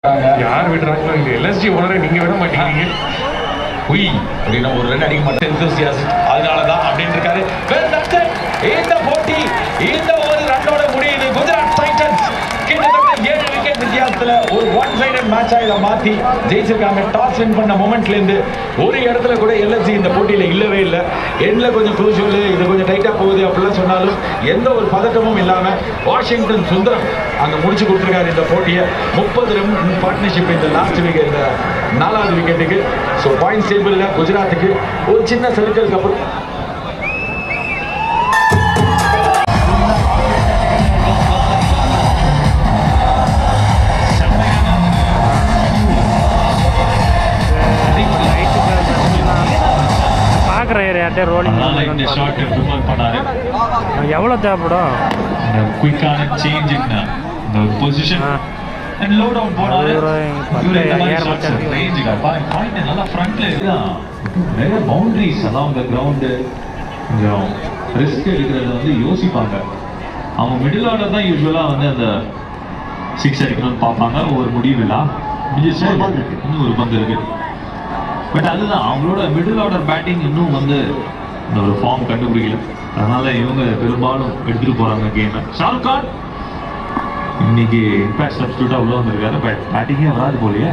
யார் விடுறாங்களோ இந்த எல்எஸ்ஜி ஓனரை நீங்க விட மாட்டீங்க. உய் அப்படின்னா ஒரு ரன் அடிக்க மாட்டேன் எந்தூசியாஸ்ட் அதனாலதான் அப்படின்னு இருக்காரு. இந்த போட்டி இந்த ஒரு ரன்னோட முடியுது. குஜராத் டைட்டன்ஸ் கிட்டத்தட்ட 7 விக்கெட் வித்தியாசத்துல ஒரு ஒன் சைடட் மேட்சா இதை மாத்தி ஜெயிச்சிருக்காங்க. டாஸ் வின் பண்ண மொமெண்ட்ல இருந்து ஒரு இடத்துல கூட எல்எஸ்ஜி இந்த போட்டியில இல்லவே இல்லை. எண்ட்ல கொஞ்சம் குரூஷியல், இது கொஞ்சம் டைட்டா போகுது அப்படிலாம் சொன்னாலும் எந்த ஒரு பதட்டமும் இல்லாம வாஷிங்டன் சுந்தரம் அங்க முடிச்சு கொடுத்துருக்காரு இந்த போட்டியை. 30 ரன் பார்ட்னர்ஷிப் இந்த லாஸ்ட் விக்கெட், இந்த 4வது விக்கெட்டுக்கு. ஸோ பாயிண்ட்ஸ் டேபிள்ல குஜராத்துக்கு ஒரு சின்ன சர்க்கிளுக்கு அப்புறம் எவ்வளோ தேவைப்படும் குயிக்கான change in position and low down போனாரு. இவரே ரேஞ்ச் பாயிண்ட் நல்லா ஃப்ரண்ட்ல இதுதான் நிறைய பவுண்டரிஸ் along the ground. கொஞ்சம் ரிஸ்க் எடுக்கிறது வந்து யோசிப்பாங்க. அவங்க மிடில் ஆர்டர் தான் யூஸ்வலா வந்து அந்த 6 அடிக்கணும்னு பார்ப்பாங்க. ஒரு முடிவில்லா இன்னும் ஒரு பந்து இருக்கு. பட் அதுதான் அவங்களோட மிடில் ஆர்டர் பேட்டிங் இன்னும் வந்து ஒரு ஃபார்ம் கண்டுபிடிக்கல. அதனால இவங்க பெரும்பாலும் எடுத்துட்டு போறாங்க கேமை. ஷாருக் கான் இன்னைக்கு இம்பாக்ட் சப்ஸ்டியூட்டா உள்ள வந்திருக்காரு. பட் பேட்டிங்கே வராது போலயே.